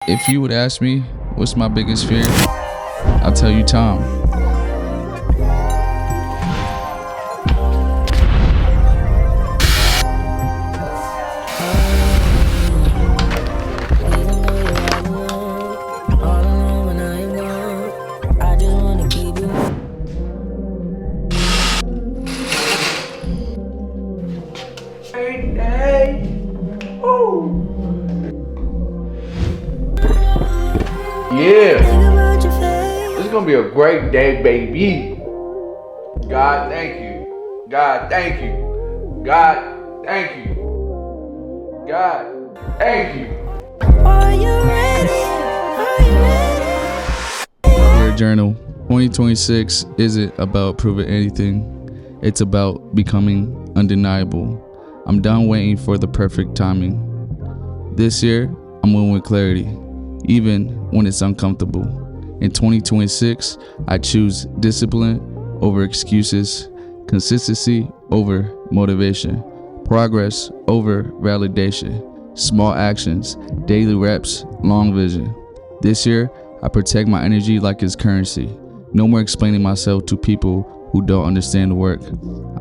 If you would ask me what's my biggest fear, I'll tell you Tom. Great day. Woo. Yeah. This is gonna be a great day, baby. God, thank you. God, thank you. God, thank you. God, thank you. Are you ready? Are you ready? Dear Journal, 2026 isn't about proving anything. It's about becoming undeniable. I'm done waiting for the perfect timing. This year, I'm moving with clarity, even when it's uncomfortable. In 2026, I choose discipline over excuses, consistency over motivation, progress over validation, small actions, daily reps, long vision. This year, I protect my energy like it's currency. No more explaining myself to people who don't understand the work.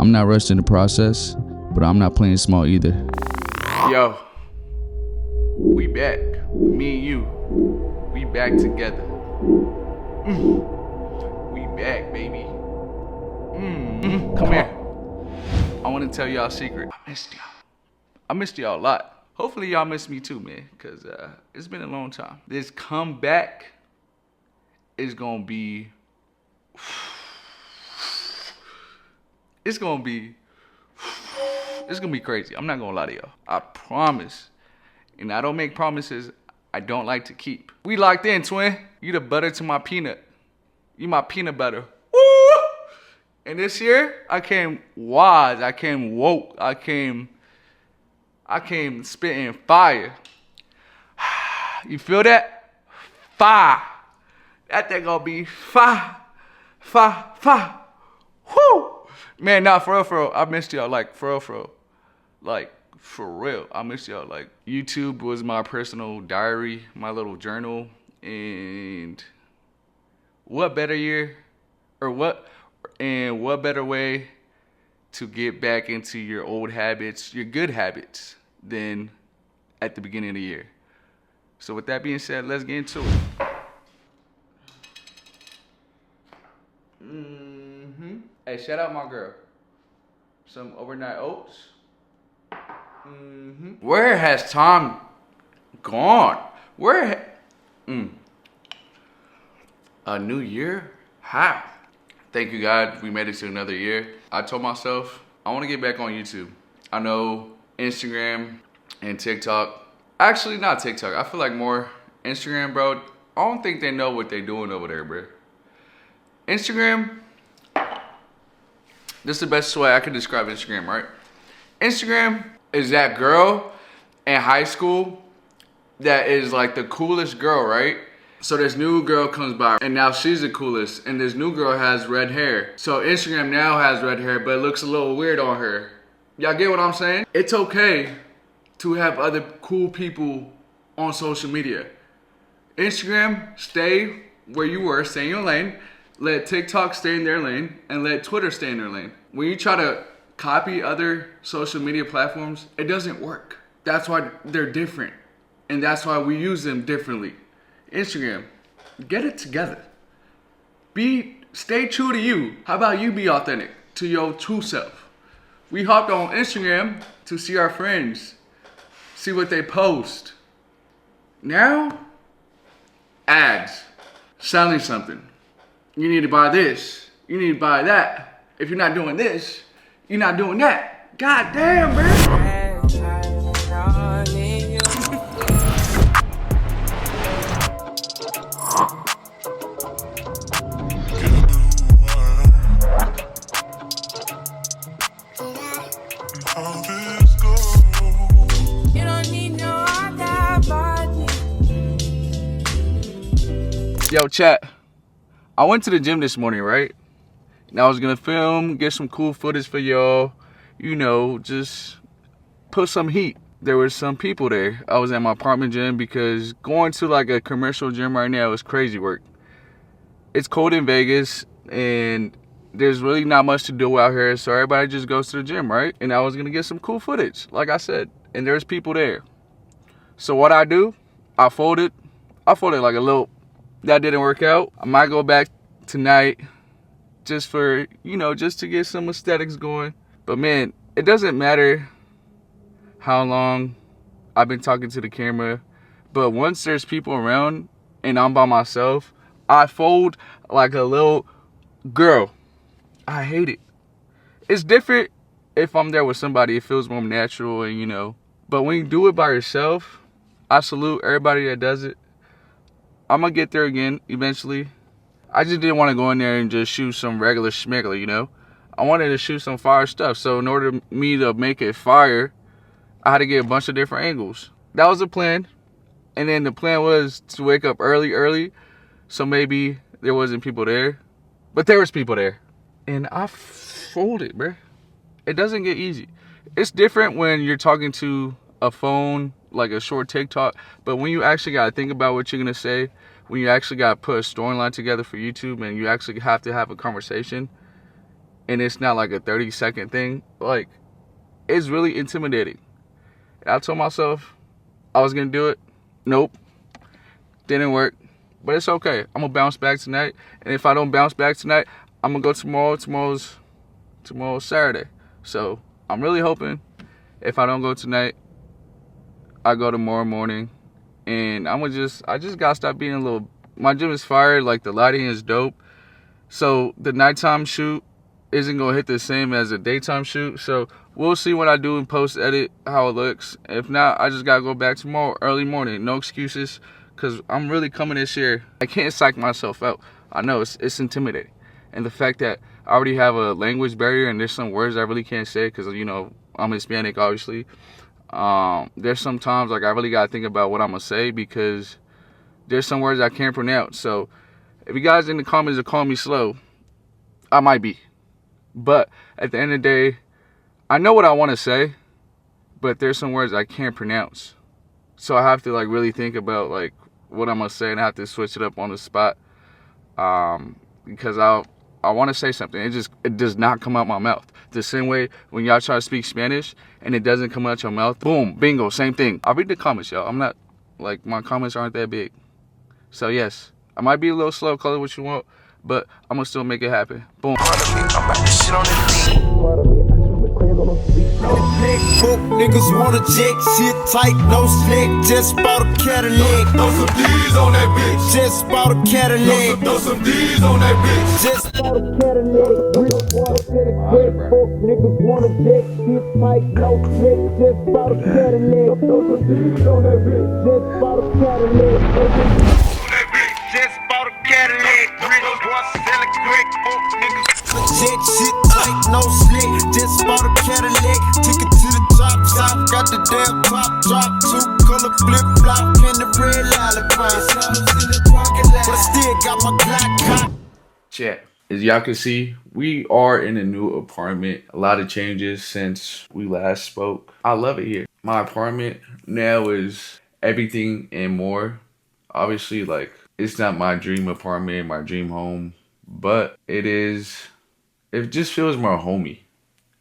I'm not rushing the process, but I'm not playing small either. Yo, we back. Me and you. We back together. We back, baby. Come here. I want to tell y'all a secret. I missed y'all. I missed y'all a lot. Hopefully y'all miss me too, man, because it's been a long time. This comeback is going to be... It's gonna be crazy. I'm not gonna lie to y'all. I promise. And I don't make promises I don't like to keep. We locked in, twin. You the butter to my peanut. You my peanut butter. Woo! And this year, I came wise. I came woke. I came spitting fire. You feel that? Fire. That thing gonna be fire. Fire. Fire. Woo! Man, nah, for real, I missed y'all, like, for real. Like, for real, I missed y'all. Like, YouTube was my personal diary, my little journal, and what better year, what better way to get back into your old habits, your good habits, than at the beginning of the year. So with that being said, let's get into it. Hey, shout out my girl. Some overnight oats. Where has time gone? A new year? How? Thank you, God. We made it to another year. I told myself I want to get back on YouTube. I know Instagram and TikTok. Actually, not TikTok. I feel like more Instagram, bro. I don't think they know what they're doing over there, bro. Instagram. This is the best way I can describe Instagram, right? Instagram is that girl in high school that is like the coolest girl, right? So this new girl comes by and now she's the coolest, and this new girl has red hair. So Instagram now has red hair, but it looks a little weird on her. Y'all get what I'm saying? It's okay to have other cool people on social media. Instagram, stay where you were, stay in your lane. Let TikTok stay in their lane, and let Twitter stay in their lane. When you try to copy other social media platforms, it doesn't work. That's why they're different, and that's why we use them differently. Instagram, get it together. Stay true to you. How about you be authentic to your true self? We hopped on Instagram to see our friends, see what they post. Now, ads, selling something. You need to buy this. You need to buy that. If you're not doing this, you're not doing that. God damn, man. You don't need no other body. Yo, chat. I went to the gym this morning, right? And I was gonna film, get some cool footage for y'all. You know, just put some heat. there was some people there. I was at my apartment gym because going to like a commercial gym right now is crazy work. It's cold in Vegas and there's really not much to do out here, so everybody just goes to the gym, right? And I was gonna get some cool footage, like I said, and there's people there. So what I do, I folded like a little. That didn't work out. I might go back tonight just for, just to get some aesthetics going. But man, it doesn't matter how long I've been talking to the camera, but once there's people around and I'm by myself, I fold like a little girl. I hate it. It's different if I'm there with somebody. It feels more natural and but when you do it by yourself, I salute everybody that does it. I'm gonna get there again eventually. I just didn't want to go in there and just shoot some regular schmegler, I wanted to shoot some fire stuff. So in order for me to make it fire, I had to get a bunch of different angles. That was the plan. And then the plan was to wake up early, so maybe there wasn't people there. But there was people there. And I folded, bruh. It doesn't get easy. It's different when you're talking to a phone, like a short TikTok, but when you actually gotta think about what you're gonna say, when you actually gotta put a storyline together for YouTube and you actually have to have a conversation, and it's not like a 30-second thing, like, it's really intimidating. I told myself I was gonna do it. Nope. Didn't work. But it's okay. I'm gonna bounce back tonight. And if I don't bounce back tonight, I'm gonna go tomorrow. Tomorrow's Saturday. So I'm really hoping if I don't go tonight, I go tomorrow morning. And I just gotta stop being a little. My gym is fire, like the lighting is dope. So the nighttime shoot isn't gonna hit the same as a daytime shoot. So we'll see when I do in post edit how it looks. If not, I just gotta go back tomorrow early morning. No excuses, cause I'm really coming this year. I can't psych myself out. I know it's intimidating, and the fact that I already have a language barrier and there's some words I really can't say because I'm Hispanic, obviously. There's some times like I really gotta think about what I'm gonna say because there's some words I can't pronounce. So if you guys in the comments are calling me slow, I might be. But at the end of the day, I know what I want to say, but there's some words I can't pronounce. So I have to like really think about like what I'm gonna say and I have to switch it up on the spot. Because I want to say something. It does not come out my mouth. The same way when y'all try to speak Spanish and it doesn't come out your mouth, boom, bingo, same thing. I'll read the comments, y'all. I'm not like my comments aren't that big. So yes, I might be a little slow, call it what you want, but I'm gonna still make it happen. Boom. Broke niggas wanna check, shit tight, no slick. Just bought a Cadillac. Throw some D's on that bitch. Just bought a Cadillac. Throw some D's on that bitch. Just bought a Cadillac. Rich water in a quick. Broke niggas wanna check, shit tight, no slick. Just bought a Cadillac. Throw some D's on that bitch. Just bought a Cadillac. Just bought a Cadillac. Rich water in a quick. Broke niggas. Check shit tight, no slick. Just bought a Cadillac. Took it to the top. Got the damn top drop. 2-color flip flop and the red lollipop. But I still got my Glock. Chat. As y'all can see, we are in a new apartment. A lot of changes since we last spoke. I love it here. My apartment now is everything and more. Obviously, like, it's not my dream apartment, my dream home, but it just feels more homey.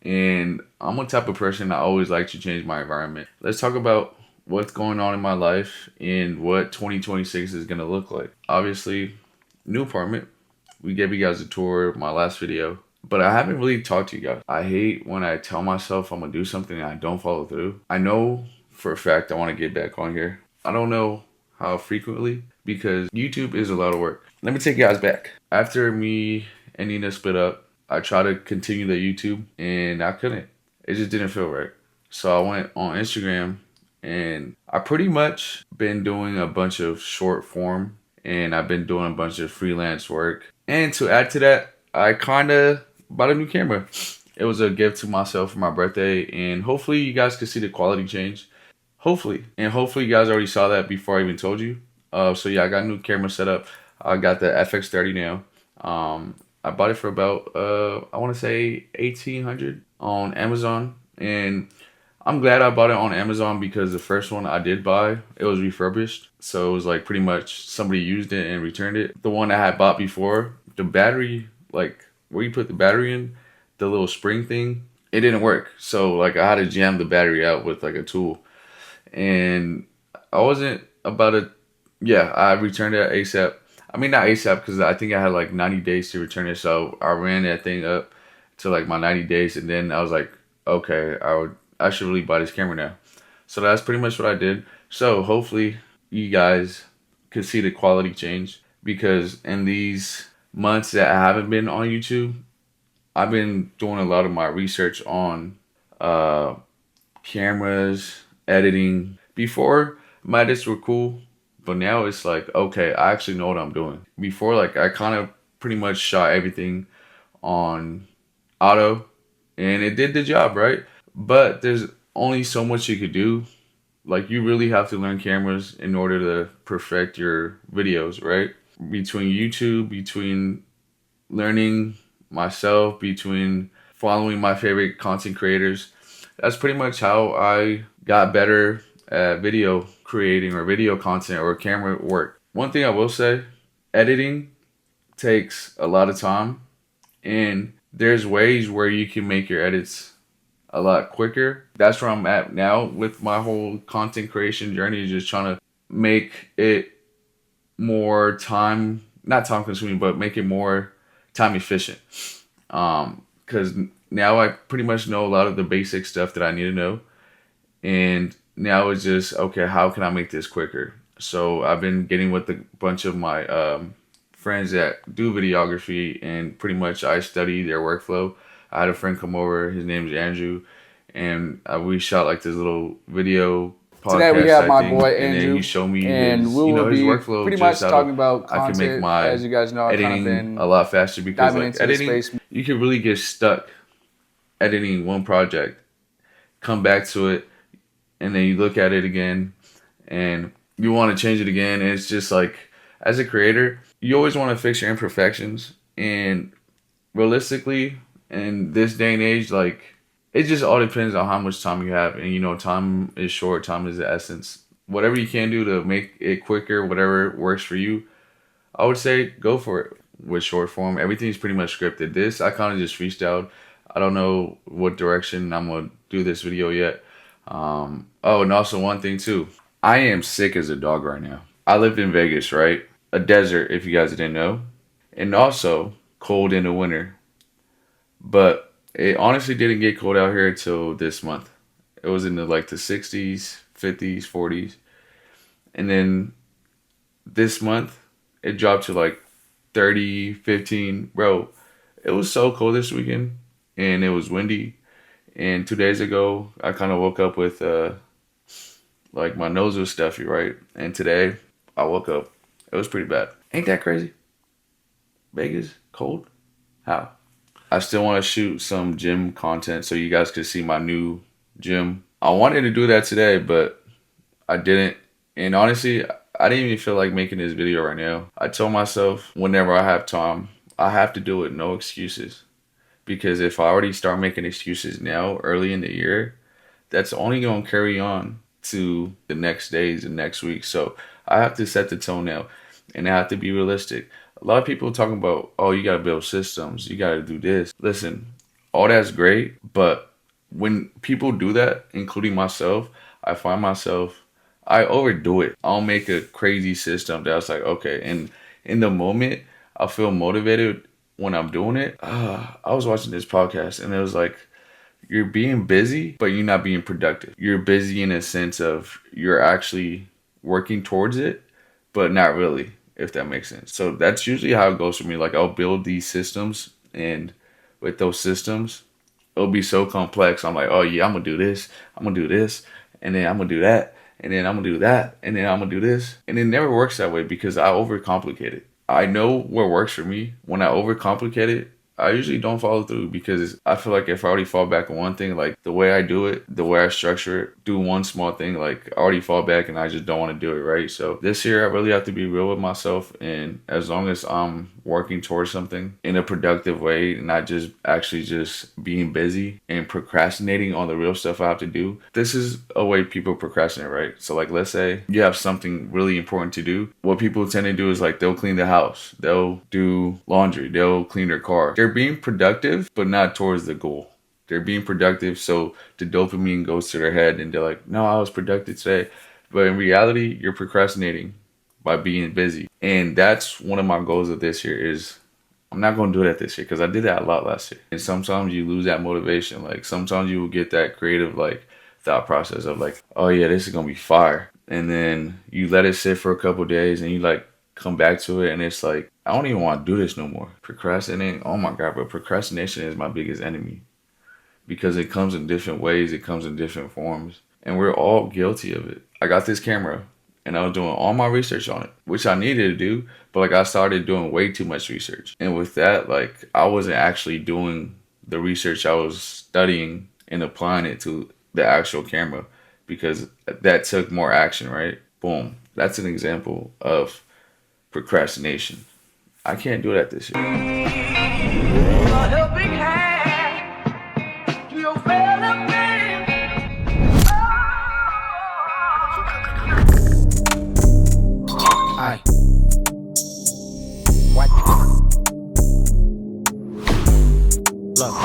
And I'm a type of person I always like to change my environment. Let's talk about what's going on in my life and what 2026 is going to look like. Obviously, new apartment. We gave you guys a tour of my last video, but I haven't really talked to you guys. I hate when I tell myself I'm going to do something and I don't follow through. I know for a fact I want to get back on here. I don't know how frequently because YouTube is a lot of work. Let me take you guys back. After me and Nina split up, I tried to continue the YouTube and I couldn't. It just didn't feel right. So I went on Instagram and I pretty much been doing a bunch of short form and I've been doing a bunch of freelance work. And to add to that, I kind of bought a new camera. It was a gift to myself for my birthday and hopefully you guys can see the quality change. Hopefully. And hopefully you guys already saw that before I even told you. So yeah, I got a new camera set up. I got the FX30 now. I bought it for about, I want to say $1,800 on Amazon. And I'm glad I bought it on Amazon because the first one I did buy, it was refurbished. So it was like pretty much somebody used it and returned it. The one I had bought before, the battery, like where you put the battery in, the little spring thing, it didn't work. So like I had to jam the battery out with like a tool. And I wasn't about to, yeah, I returned it ASAP. I mean, not ASAP because I think I had like 90 days to return it. So I ran that thing up to like my 90 days. And then I was like, okay, I should really buy this camera now. So that's pretty much what I did. So hopefully you guys could see the quality change because in these months that I haven't been on YouTube, I've been doing a lot of my research on cameras, editing. Before, my edits were cool, but now it's like, okay, I actually know what I'm doing. Before, like, I kind of pretty much shot everything on auto, and it did the job, right? But there's only so much you could do. Like, you really have to learn cameras in order to perfect your videos, right? Between YouTube, between learning myself, between following my favorite content creators, that's pretty much how I got better at video creating or video content or camera work. One thing I will say, editing takes a lot of time, and there's ways where you can make your edits a lot quicker. That's where I'm at now with my whole content creation journey, just trying to make it more time, not time consuming, but make it more time efficient. Because now I pretty much know a lot of the basic stuff that I need to know. And now it's just, okay, how can I make this quicker? So I've been getting with a bunch of my friends that do videography, and pretty much I study their workflow. I had a friend come over, his name's Andrew, and we shot like this little video podcast. Today we have my thing, boy and Andrew, then he showed me and his, we will his be workflow. pretty much just how talking about I can content. make my As you guys know, I've kind of editing been a lot faster because diving like into editing, the space. you can really get stuck editing one project, come back to it, and then you look at it again, and you want to change it again, and it's just like, as a creator, you always want to fix your imperfections, and realistically, in this day and age, like, it just all depends on how much time you have, and you know, time is short, time is the essence. Whatever you can do to make it quicker, whatever works for you, I would say go for it. With short form, everything's pretty much scripted. This, I kind of just freestyled. I don't know what direction I'm gonna do this video yet. Oh, and also one thing too, I am sick as a dog right now. I lived in Vegas, right? A desert, if you guys didn't know, and also cold in the winter. But it honestly didn't get cold out here until this month. It was in the 60s, 50s, 40s, and then this month it dropped to like 30, 15. Bro, it was so cold this weekend, and it was windy. And 2 days ago, I kind of woke up with like my nose was stuffy, right? And today, I woke up, it was pretty bad. Ain't that crazy? Vegas, cold? How? I still want to shoot some gym content so you guys could see my new gym. I wanted to do that today, but I didn't. And honestly, I didn't even feel like making this video right now. I told myself whenever I have time, I have to do it, no excuses. Because if I already start making excuses now, early in the year, that's only going to carry on to the next days and next week. So I have to set the tone now, and I have to be realistic. A lot of people talking about, oh, you got to build systems, you got to do this. Listen, all that's great, but when people do that, including myself, I find myself, I overdo it. I'll make a crazy system that's like, okay, and in the moment, I feel motivated when I'm doing it. I was watching this podcast, and it was like, you're being busy, but you're not being productive. You're busy in a sense of you're actually working towards it, but not really, if that makes sense. So that's usually how it goes for me. Like, I'll build these systems, and with those systems, it'll be so complex. I'm like, oh yeah, I'm gonna do this, I'm gonna do this, and then I'm gonna do that, and then I'm gonna do that, and then I'm gonna do this. And it never works that way because I overcomplicate it. I know what works for me. When I overcomplicate it, I usually don't follow through because I feel like if I already fall back on one thing, like the way I do it, the way I structure it, do one small thing, like I already fall back and I just don't want to do it, right? So this year I really have to be real with myself, and as long as I'm working towards something in a productive way, not just actually just being busy and procrastinating on the real stuff I have to do. This is a way people procrastinate, right? So like, let's say you have something really important to do. What people tend to do is like, they'll clean the house, they'll do laundry, they'll clean their car. They're being productive, but not towards the goal. They're being productive, so the dopamine goes to their head and they're like, no, I was productive today. But in reality, you're procrastinating by being busy. And that's one of my goals of this year is I'm not going to do that this year because I did that a lot last year. And sometimes you lose that motivation. Like sometimes you will get that creative like thought process of like, oh yeah, this is going to be fire. And then you let it sit for a couple days and you like come back to it and it's like, I don't even want to do this no more. Procrastinating, oh my God, but procrastination is my biggest enemy. Because it comes in different ways, it comes in different forms, and we're all guilty of it. I got this camera, and I was doing all my research on it, which I needed to do, but like I started doing way too much research. And with that, like I wasn't actually doing the research. I was studying and applying it to the actual camera because that took more action, right? Boom. That's an example of procrastination. I can't do that this year. Aye. What? Look.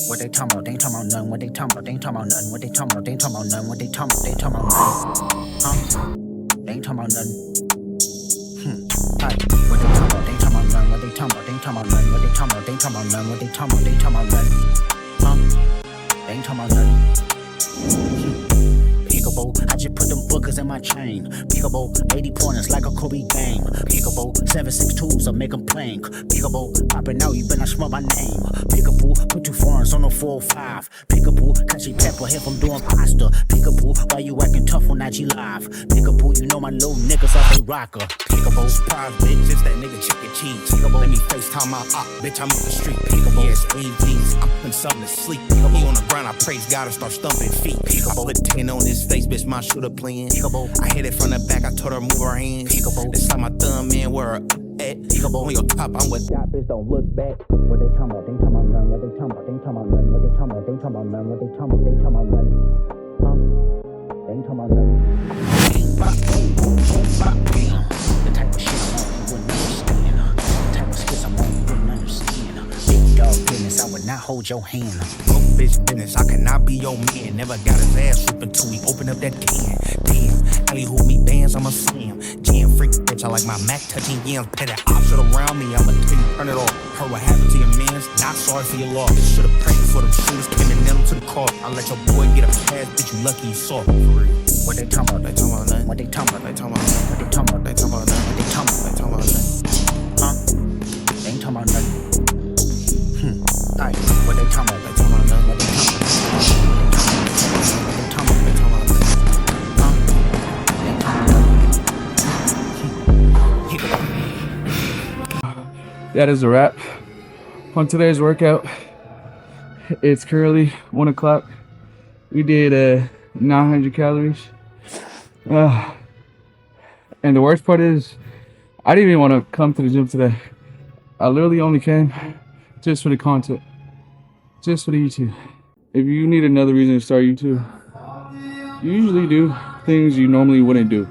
What they talking about? They ain't talking about none. What they talking about? They ain't talking about none. What they talking about? They ain't talking about none. What they talking about? They ain't talking about none. Huh? They ain't talking about none. Aye. What they talking about? They ain't talking about none. What they talking about? They ain't talking about none. What they talking about? They ain't talking about none. What they talking about? They ain't talking about none. Huh? They ain't talking about none. Peekaboo, I just put them bookers in my chain. Peekaboo, 80 pointers like a Kobe game. Peekaboo, 7.62s, I make them plain. Peekaboo, popping out, you better smell my name. Peekaboo, put 2 foreigns on the 405. Peekaboo, catchy pepper, hip, I'm doing pasta. Peekaboo, why you acting tough on IG Live? Peekaboo, you know my little niggas off they rocker. Peekaboo, surprise, bitch, it's that nigga chicken cheese. Peekaboo, let me FaceTime my op, bitch, I'm on the street. Peekaboo, yes, AVs, I'm putting something to sleep. Peekaboo, he on the ground, I praise God and start stumping feet. Peekaboo, I put 10 on his face, bitch, my shooter playing. Peekaboo, I hit it from the back, I told her move her hands. Peekaboo, it's like my thumb, man, where her at. Peekaboo, on your top, I'm with that bitch, don't look back. What they talking about? They talking about none. What they talking about? They talking about none. What they talking about? They talking about none. What they talking about? They talking about none. Huh? They ain't talking about none. The type of shit I'm on, you wouldn't understand. The type of skits I'm on, you wouldn't understand. Big dog business, I would not hold your hand. Broke bitch business, I cannot be your man. Never got his ass ripped until we open up that can. Damn, how you hold me bands, I'm a slam. Jam freak bitch, I like my Mac touching yams. Pay that option around me, I'ma tell you, turn it off. Heard what happened to your mans, not sorry for your loss. Should've prayed for them shooters, came and nailed to the car. I let your boy get a pass, bitch, you lucky you saw. What they talking about? They talking about nothing. What they talking about? They talking about nothing. What they talking about? They talking about nothing. What they talking about? They talking about nothing. Huh? They ain't talking about nothing. Alright, what they talking about? They talking about nothing. What they talking about? What they talking about? They talking about nothing. Huh? They ain't talking about nothing. That is a wrap on today's workout. It's currently 1 o'clock. We did 900 calories. And the worst part is, I didn't even want to come to the gym today. I literally only came just for the content, just for the YouTube. If you need another reason to start YouTube, you usually do things you normally wouldn't do.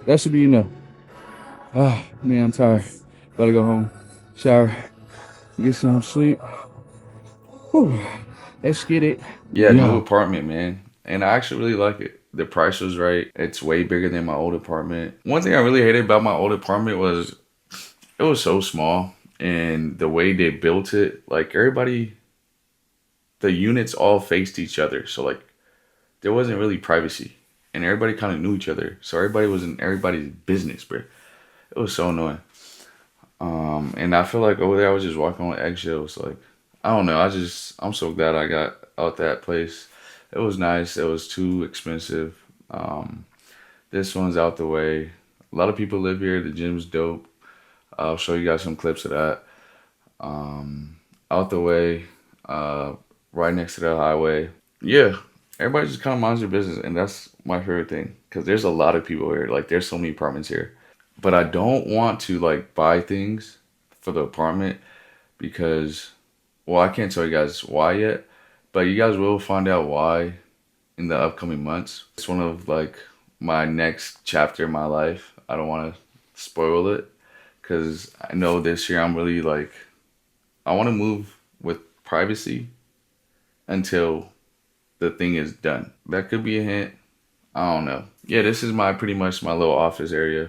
That should be enough. Man, I'm tired. Gotta go home, shower, get some sleep. Whew. Let's get it. Yeah, new apartment, man. And I actually really like it. The price was right. It's way bigger than my old apartment. One thing I really hated about my old apartment was it was so small. And the way they built it, like everybody, the units all faced each other. So like there wasn't really privacy. And everybody kind of knew each other. So everybody was in everybody's business, bro. It was so annoying. And I feel like over there I was just walking on eggshells. Like, I don't know. I'm so glad I got out that place. It was nice. It was too expensive. This one's out the way. A lot of people live here. The gym's dope. I'll show you guys some clips of that. Out the way, right next to the highway. Yeah, everybody just kind of minds their business, and that's my favorite thing. Because there's a lot of people here. Like, there's so many apartments here. But I don't want to like buy things for the apartment because, well, I can't tell you guys why yet, but you guys will find out why in the upcoming months. It's one of like my next chapter in my life. I don't want to spoil it because I know this year I'm really like, I want to move with privacy until the thing is done. That could be a hint. I don't know. Yeah, this is my pretty much my little office area.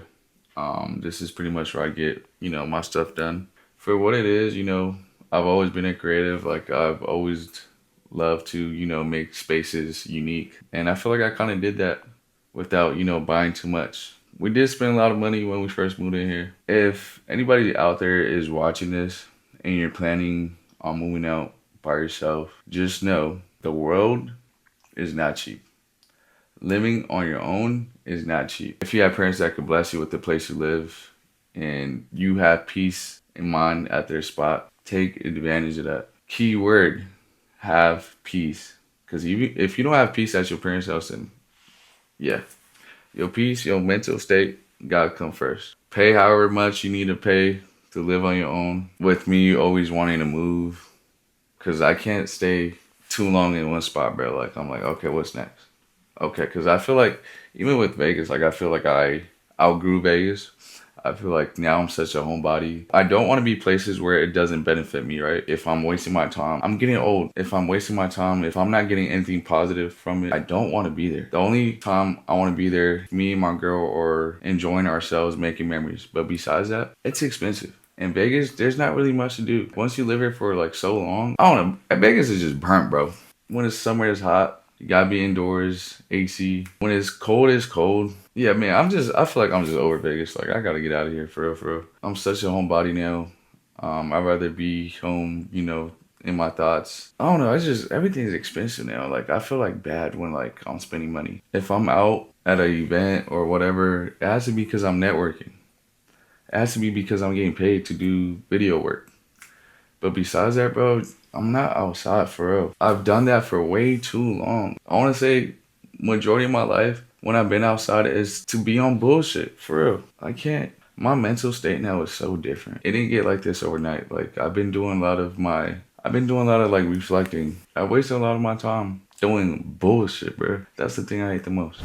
This is pretty much where I get, you know, my stuff done. For what it is, you know, I've always been a creative. Like I've always loved to, you know, make spaces unique. And I feel like I kind of did that without, you know, buying too much. We did spend a lot of money when we first moved in here. If anybody out there is watching this and you're planning on moving out by yourself, just know the world is not cheap. Living on your own is not cheap. If you have parents that could bless you with the place you live and you have peace in mind at their spot, take advantage of that. Key word, have peace. Because if you don't have peace at your parents' house, then yeah, your peace, your mental state, gotta come first. Pay however much you need to pay to live on your own. With me always wanting to move, because I can't stay too long in one spot, bro. Like, I'm like, okay, what's next? Okay, because I feel like, even with Vegas, like, I feel like I outgrew Vegas. I feel like now I'm such a homebody. I don't want to be places where it doesn't benefit me, right? If I'm wasting my time, I'm getting old. If I'm wasting my time, if I'm not getting anything positive from it, I don't want to be there. The only time I want to be there, me and my girl are enjoying ourselves, making memories. But besides that, it's expensive. In Vegas, there's not really much to do. Once you live here for like so long, I don't know. Vegas is just burnt, bro. When it's summer, it's hot. You gotta be indoors, AC. When it's cold, it's cold. Yeah, man, I feel like I'm just over Vegas. Like, I gotta get out of here, for real, for real. I'm such a homebody now. I'd rather be home, you know, in my thoughts. I don't know, everything's expensive now. Like, I feel like bad when, like, I'm spending money. If I'm out at an event or whatever, it has to be because I'm networking. It has to be because I'm getting paid to do video work. But besides that, bro, I'm not outside for real. I've done that for way too long. I want to say majority of my life when I've been outside is to be on bullshit, for real. I can't. My mental state now is so different. It didn't get like this overnight. Like, I've been doing a lot of like reflecting. I wasted a lot of my time doing bullshit, bro. That's the thing I hate the most.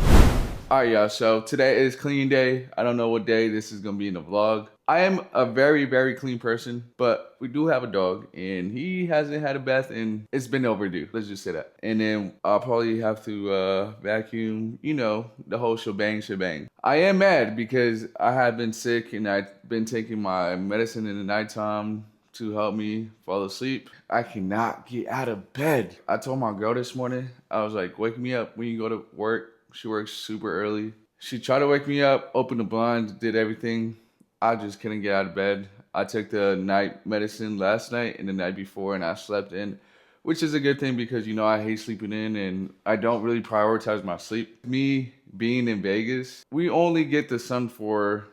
All right, y'all. So today is clean day. I don't know what day this is going to be in the vlog. I am a very, very clean person, but we do have a dog and he hasn't had a bath and it's been overdue. Let's just say that. And then I'll probably have to vacuum, you know, the whole shebang. I am mad because I have been sick and I've been taking my medicine in the nighttime to help me fall asleep. I cannot get out of bed. I told my girl this morning, I was like, wake me up when you go to work. She works super early. She tried to wake me up, opened the blinds, did everything. I just couldn't get out of bed. I took the night medicine last night and the night before and I slept in, which is a good thing because, you know, I hate sleeping in and I don't really prioritize my sleep. Me being in Vegas, we only get the sun for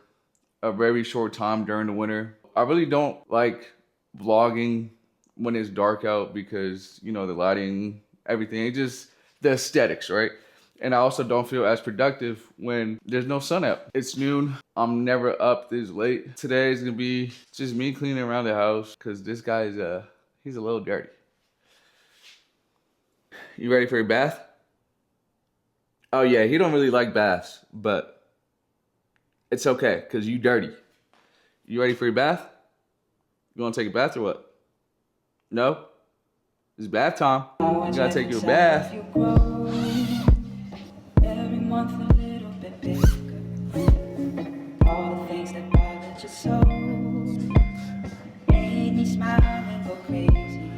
a very short time during the winter. I really don't like vlogging when it's dark out because, you know, the lighting, everything, it just, the aesthetics, right? And I also don't feel as productive when there's no sun out. It's noon. I'm never up this late. Today is gonna be just me cleaning around the house because this guy's he's a little dirty. You ready for your bath? Oh yeah, he don't really like baths, but it's okay because you dirty. You ready for your bath? You wanna take a bath or what? No? It's bath time. You gotta take your bath. Every month a little bit bigger. All the things that bothered you so made me smile and go crazy.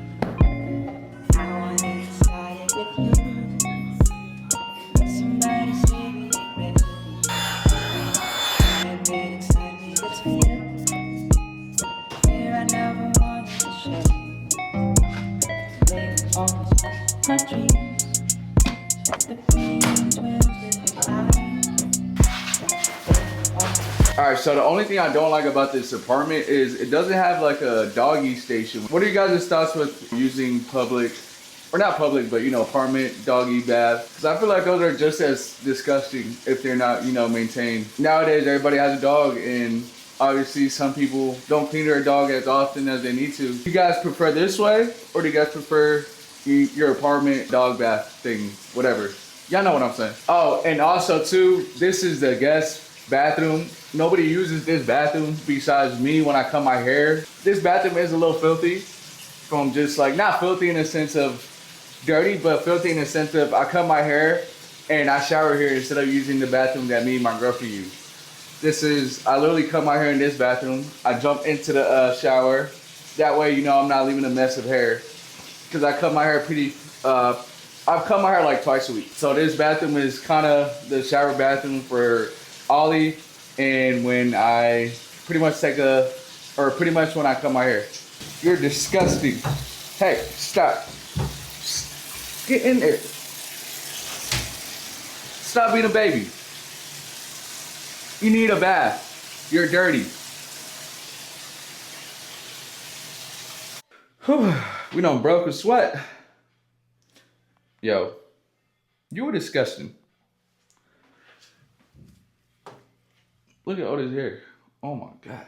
I wanna get started with you. Somebody say we ain't ready. And then excite me to feel fear I never wanted to show. They almost my dreams. Alright, so the only thing I don't like about this apartment is it doesn't have like a doggy station. What are you guys' thoughts with using public or not public, but you know, apartment, doggy bath. Cause I feel like those are just as disgusting if they're not, you know, maintained. Nowadays, everybody has a dog, and obviously some people don't clean their dog as often as they need to. Do you guys prefer this way, or do you guys prefer your apartment dog bath thing, whatever? Y'all know what I'm saying. Oh, and also too, this is the guest bathroom. Nobody uses this bathroom besides me when I cut my hair. This bathroom is a little filthy from just like, not filthy in the sense of dirty, but filthy in the sense of I cut my hair and I shower here instead of using the bathroom that me and my girlfriend use. This is, I literally cut my hair in this bathroom. I jump into the shower. That way, you know, I'm not leaving a mess of hair. Cause I cut my hair I've cut my hair like twice a week. So this bathroom is kind of the shower bathroom for Ollie, and when I pretty much pretty much when I cut my hair. You're disgusting. Hey, stop. Get in there. Stop being a baby. You need a bath. You're dirty. Whew. We done broke a sweat. Yo, you were disgusting. Look at all this hair. Oh my God.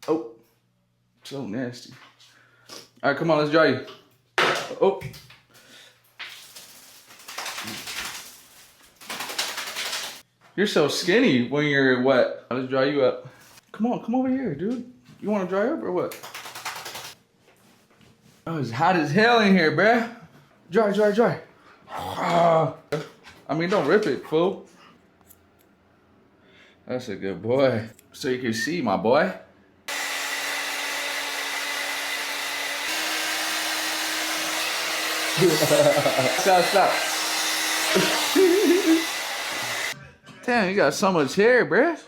Oh, so nasty. All right, come on, let's dry you. Oh. You're so skinny when you're wet. Let's dry you up. Come on, come over here, dude. You want to dry up or what? Oh, it's hot as hell in here, bruh. Dry, dry, dry. I mean, don't rip it, fool. That's a good boy. So you can see, my boy. Stop. Damn, you got so much hair, bruh.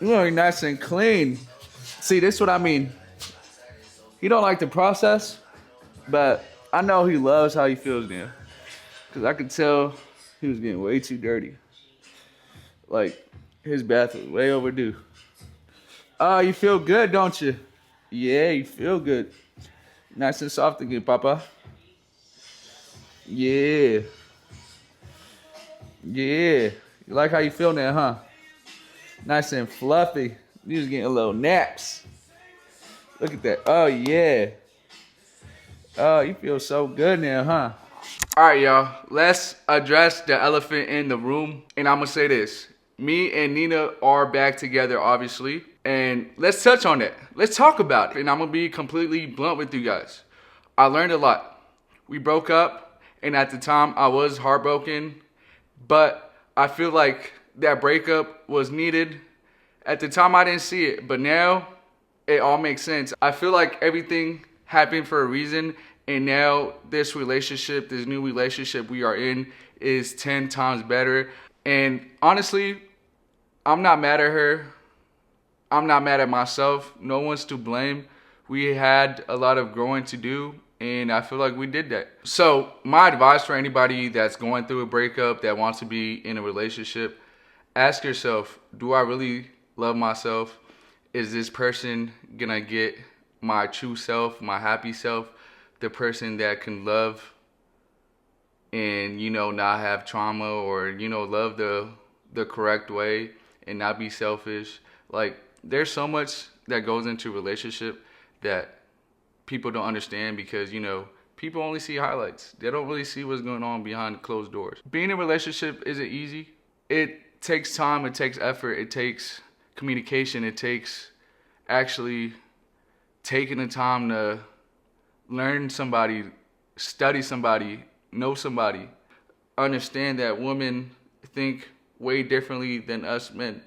You look nice and clean. See, this is what I mean. He don't like the process, but I know he loves how he feels now. Cause I could tell he was getting way too dirty. Like, his bath was way overdue. Oh, you feel good, don't you? Yeah, you feel good. Nice and soft again, Papa. Yeah. Yeah. You like how you feel now, huh? Nice and fluffy. You just getting little naps. Look at that. Oh, yeah. Oh, you feel so good now, huh? All right, y'all. Let's address the elephant in the room. And I'm going to say this. Me and Nina are back together, obviously. And let's touch on that. Let's talk about it. And I'm going to be completely blunt with you guys. I learned a lot. We broke up. And at the time, I was heartbroken. But I feel like that breakup was needed. At the time, I didn't see it. But now, it all makes sense. I feel like everything happened for a reason. And now this relationship, this new relationship we are in is 10 times better. And honestly, I'm not mad at her. I'm not mad at myself. No one's to blame. We had a lot of growing to do, and I feel like we did that. So my advice for anybody that's going through a breakup, that wants to be in a relationship, ask yourself, do I really love myself? Is this person gonna get my true self, my happy self, the person that can love and, you know, not have trauma, or, you know, love the correct way and not be selfish? Like, there's so much that goes into a relationship that people don't understand, because, you know, people only see highlights. They don't really see what's going on behind closed doors. Being in a relationship isn't easy. It takes time, it takes effort, it takes communication, it takes actually taking the time to learn somebody, study somebody, know somebody. Understand that women think way differently than us men.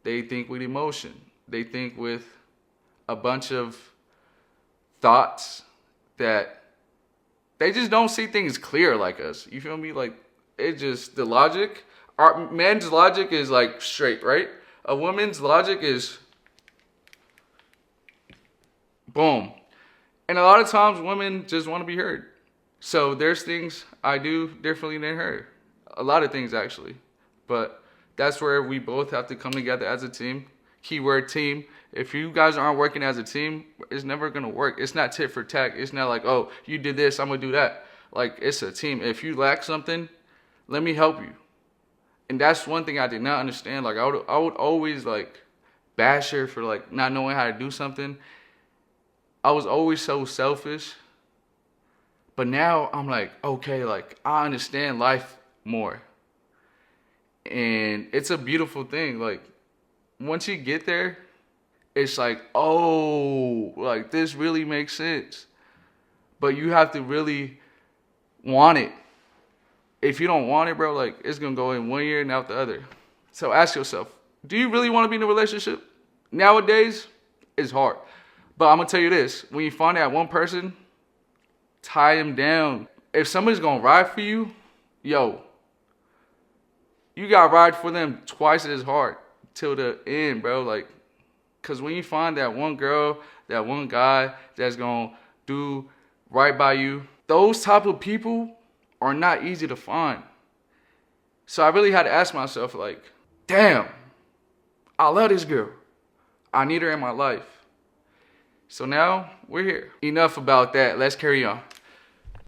They think with emotion. They think with a bunch of thoughts that they just don't see things clear like us. You feel me? Like, it just, the logic, our man's logic is like straight, right? A woman's logic is boom. And a lot of times women just want to be heard. So there's things I do differently than her. A lot of things, actually. But that's where we both have to come together as a team, Keyword team. If you guys aren't working as a team, it's never gonna work. It's not tit for tat. It's not like, oh, you did this, I'm gonna do that. Like, it's a team. If you lack something, let me help you. And that's one thing I did not understand. Like, I would always like bash her for like not knowing how to do something. I was always so selfish. But now I'm like, okay, like I understand life more. And it's a beautiful thing. Like, once you get there, it's like, oh, like this really makes sense. But you have to really want it. If you don't want it, bro, like it's gonna go in one ear and out the other. So ask yourself, do you really want to be in a relationship? Nowadays, it's hard. But I'm gonna tell you this, when you find that one person, tie them down. If somebody's gonna ride for you, yo, you gotta ride for them twice as hard till the end, bro. Like, cause when you find that one girl, that one guy that's gonna do right by you, those type of people are not easy to find. So I really had to ask myself, like, damn, I love this girl. I need her in my life. So now we're here. Enough about that. Let's carry on.